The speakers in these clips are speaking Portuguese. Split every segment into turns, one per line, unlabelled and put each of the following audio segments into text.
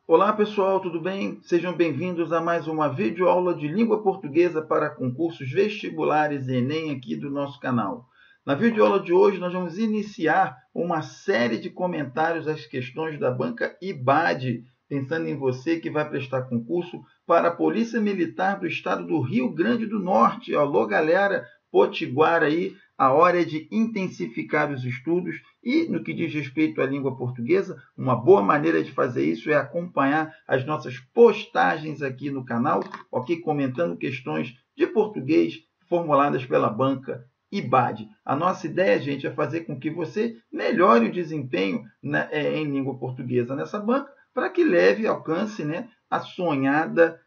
Olá pessoal, tudo bem? Sejam bem-vindos a mais uma videoaula de língua portuguesa para concursos vestibulares e Enem aqui do nosso canal. Na videoaula de hoje nós vamos iniciar uma série de comentários às questões da banca IBAD, pensando em você que vai prestar concurso para a Polícia Militar do Estado do Rio Grande do Norte. Alô galera, potiguar aí, a hora é de intensificar os estudos e, no que diz respeito à língua portuguesa, uma boa maneira de fazer isso é acompanhar as nossas postagens aqui no canal, ok? Comentando questões de português formuladas pela banca IBAD. A nossa ideia, gente, é fazer com que você melhore o desempenho em língua portuguesa nessa banca, para que leve e alcance, né, a sonhada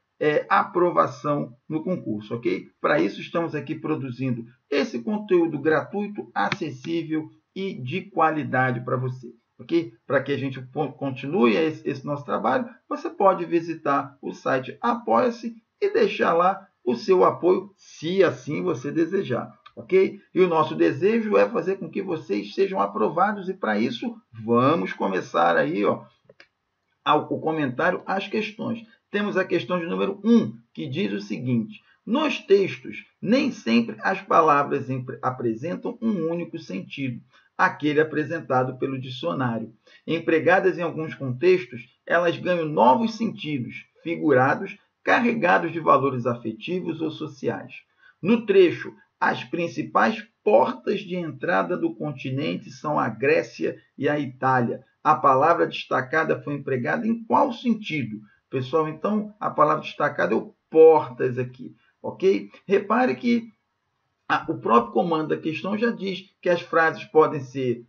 aprovação no concurso, ok? Para isso, estamos aqui produzindo esse conteúdo gratuito, acessível e de qualidade para você, ok? Para que a gente continue esse nosso trabalho, você pode visitar o site Apoia-se e deixar lá o seu apoio, se assim você desejar, ok? E o nosso desejo é fazer com que vocês sejam aprovados e para isso vamos começar aí, ó, o comentário às questões. Temos a questão de número 1, que diz o seguinte: nos textos, nem sempre as palavras apresentam um único sentido, aquele apresentado pelo dicionário. Empregadas em alguns contextos, elas ganham novos sentidos, figurados, carregados de valores afetivos ou sociais. No trecho, as principais portas de entrada do continente são a Grécia e a Itália. A palavra destacada foi empregada em qual sentido? Pessoal, então, a palavra destacada é o portas aqui, ok? Repare que o próprio comando da questão já diz que as frases podem ser,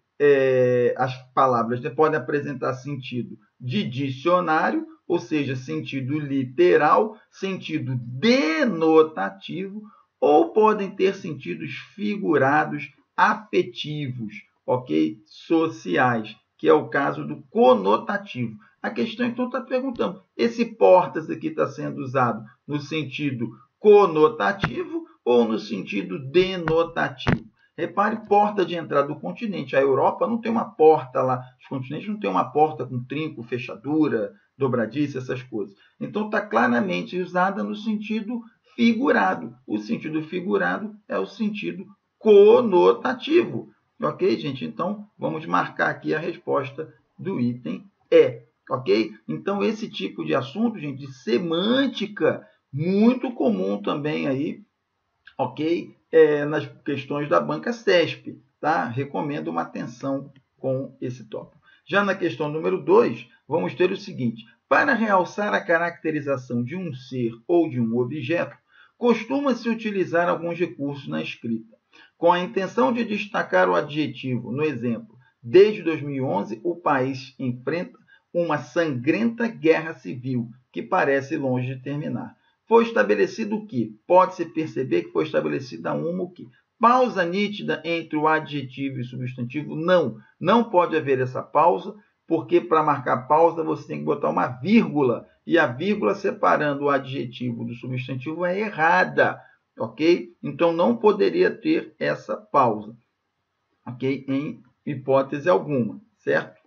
as palavras podem apresentar sentido de dicionário, ou seja, sentido literal, sentido denotativo, ou podem ter sentidos figurados, afetivos, ok? Sociais, que é o caso do conotativo. A questão, então, está perguntando, esse portas aqui está sendo usado no sentido conotativo ou no sentido denotativo? Repare, porta de entrada do continente. A Europa não tem uma porta lá, os continentes não tem uma porta com trinco, fechadura, dobradiça, essas coisas. Então, está claramente usada no sentido figurado. O sentido figurado é o sentido conotativo. Ok, gente? Então, vamos marcar aqui a resposta do item E. Ok? Então, esse tipo de assunto, gente, de semântica, muito comum também aí, ok? Nas questões da banca CESP, tá? Recomendo uma atenção com esse tópico. Já na questão número 2, vamos ter o seguinte: para realçar a caracterização de um ser ou de um objeto, costuma-se utilizar alguns recursos na escrita. Com a intenção de destacar o adjetivo, no exemplo, desde 2011, o país enfrenta uma sangrenta guerra civil que parece longe de terminar. Foi estabelecido o que? Pode-se perceber que foi estabelecida o que? Pausa nítida entre o adjetivo e o substantivo? Não, não pode haver essa pausa, porque para marcar pausa você tem que botar uma vírgula, e a vírgula separando o adjetivo do substantivo é errada, ok? Então não poderia ter essa pausa, ok? Em hipótese alguma, certo?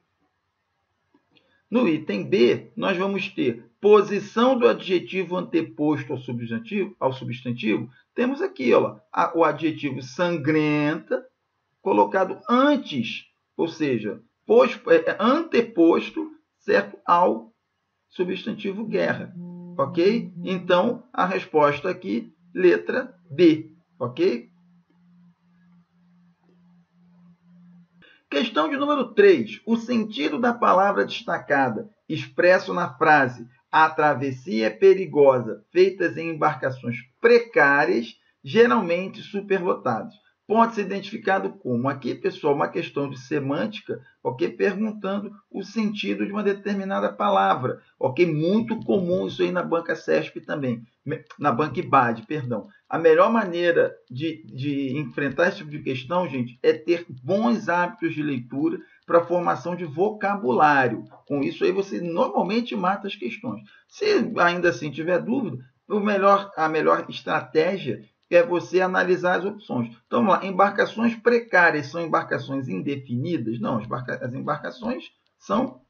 No item B, nós vamos ter posição do adjetivo anteposto ao substantivo. Temos aqui, ó, o adjetivo sangrenta colocado antes, ou seja, anteposto, certo, ao substantivo guerra, ok? Então, a resposta aqui, letra B, ok? Questão de número 3. O sentido da palavra destacada, expresso na frase "a travessia é perigosa", feitas em embarcações precárias, geralmente superlotadas. Pode ser identificado como, aqui, pessoal, uma questão de semântica, ok? Perguntando o sentido de uma determinada palavra, ok? Muito comum isso aí na banca CESP também, na banca IBAD, perdão. A melhor maneira de enfrentar esse tipo de questão, gente, é ter bons hábitos de leitura para a formação de vocabulário. Com isso aí você normalmente mata as questões. Se ainda assim tiver dúvida, a melhor estratégia é você analisar as opções. Então, vamos lá, embarcações precárias são embarcações indefinidas? Não, as embarcações são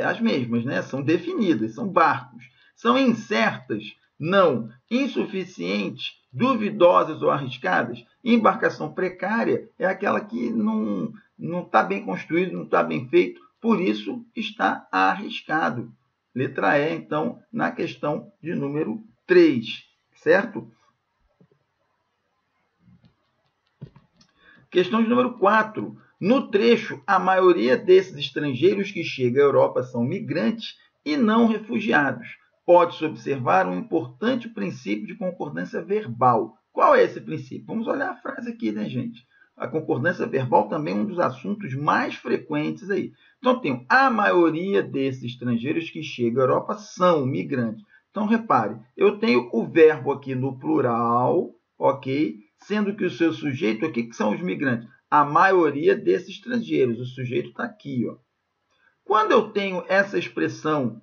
as mesmas, né? São definidas, são barcos. São incertas? Não. Insuficientes, duvidosas ou arriscadas? Embarcação precária é aquela que não está bem construída, não está bem feito, por isso está arriscado. Letra E, então, na questão de número 3, certo? Questão de número 4. No trecho, a maioria desses estrangeiros que chegam à Europa são migrantes e não refugiados. Pode-se observar um importante princípio de concordância verbal. Qual é esse princípio? Vamos olhar a frase aqui, né, gente? A concordância verbal também é um dos assuntos mais frequentes aí. Então, tem a maioria desses estrangeiros que chegam à Europa são migrantes. Então, repare, eu tenho o verbo aqui no plural, ok? Sendo que o seu sujeito aqui, que são os migrantes? A maioria desses estrangeiros. O sujeito está aqui, ó. Quando eu tenho essa expressão,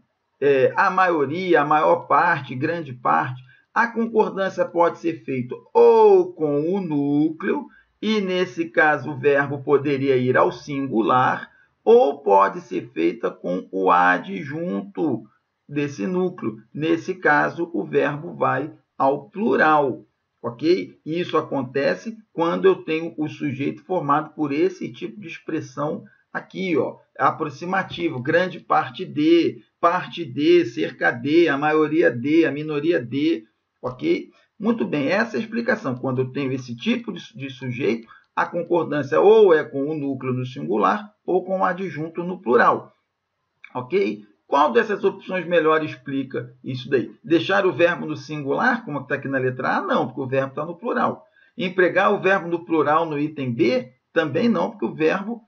a maioria, a maior parte, grande parte, a concordância pode ser feita ou com o núcleo, e nesse caso o verbo poderia ir ao singular, ou pode ser feita com o adjunto desse núcleo. Nesse caso, o verbo vai ao plural. Ok? Isso acontece quando eu tenho o sujeito formado por esse tipo de expressão aqui, ó, aproximativo, grande parte de, cerca de, a maioria de, a minoria de, ok? Muito bem, essa é a explicação. Quando eu tenho esse tipo de sujeito, a concordância ou é com o núcleo no singular ou com o adjunto no plural, ok? Qual dessas opções melhor explica isso daí? Deixar o verbo no singular, como está aqui na letra A? Não, porque o verbo está no plural. Empregar o verbo no plural no item B? Também não, porque o verbo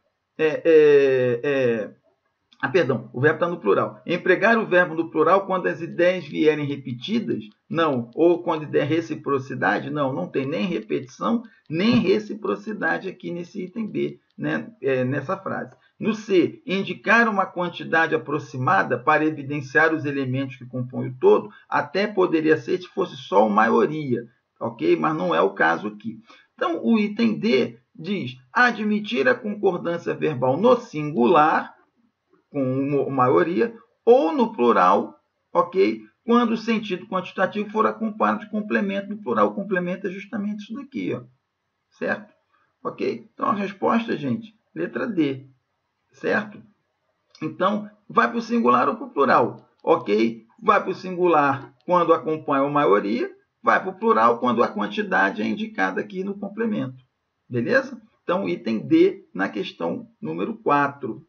o verbo está no plural. Empregar o verbo no plural quando as ideias vierem repetidas? Não. Ou quando der reciprocidade? Não, não tem nem repetição, nem reciprocidade aqui nesse item B, né? Nessa frase. No C, indicar uma quantidade aproximada para evidenciar os elementos que compõem o todo, até poderia ser se fosse só uma maioria, ok? Mas não é o caso aqui. Então, o item D diz admitir a concordância verbal no singular, com maioria, ou no plural, ok? Quando o sentido quantitativo for acompanhado de complemento. No plural, o complemento é justamente isso daqui, ó, certo? Ok? Então, a resposta, gente, letra D, certo? Então, vai para o singular ou para o plural, ok? Vai para o singular quando acompanha a maioria, vai para o plural quando a quantidade é indicada aqui no complemento, beleza? Então, item D na questão número 4.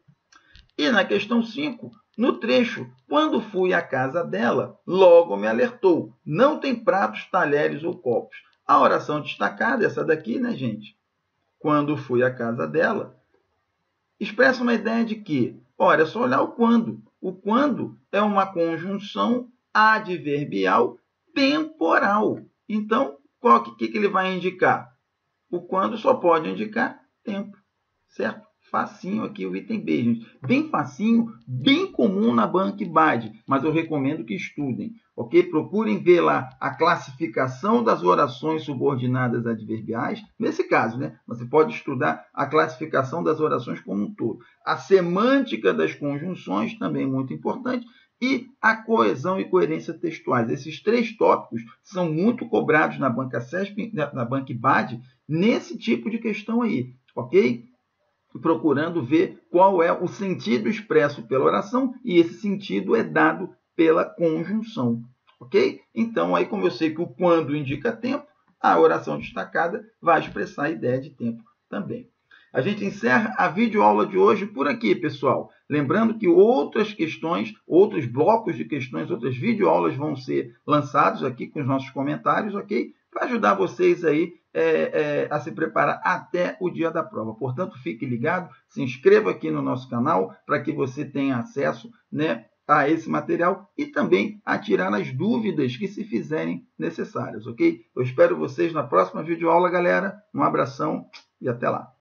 E na questão 5, no trecho, quando fui à casa dela, logo me alertou, não tem pratos, talheres ou copos. A oração destacada, essa daqui, né, gente? Quando fui à casa dela, expressa uma ideia de que, olha, é só olhar o quando. O quando é uma conjunção adverbial temporal. Então, o que ele vai indicar? O quando só pode indicar tempo, certo? Facinho aqui o item B, gente. Bem facinho, bem comum na BancBad, mas eu recomendo que estudem, ok? Procurem ver lá a classificação das orações subordinadas adverbiais, nesse caso, né? Você pode estudar a classificação das orações como um todo. A semântica das conjunções, também muito importante, e a coesão e coerência textuais. Esses 3 tópicos são muito cobrados na BancACESP, na BancBad, nesse tipo de questão aí, ok? Procurando ver qual é o sentido expresso pela oração, e esse sentido é dado pela conjunção, ok? Então, aí como eu sei que o quando indica tempo, a oração destacada vai expressar a ideia de tempo também. A gente encerra a videoaula de hoje por aqui, pessoal. Lembrando que outras questões, outros blocos de questões, outras videoaulas vão ser lançados aqui com os nossos comentários, ok? Para ajudar vocês aí a se preparar até o dia da prova. Portanto, fique ligado, se inscreva aqui no nosso canal para que você tenha acesso, né, a esse material e também a tirar as dúvidas que se fizerem necessárias, ok? Eu espero vocês na próxima videoaula, galera. Um abração e até lá.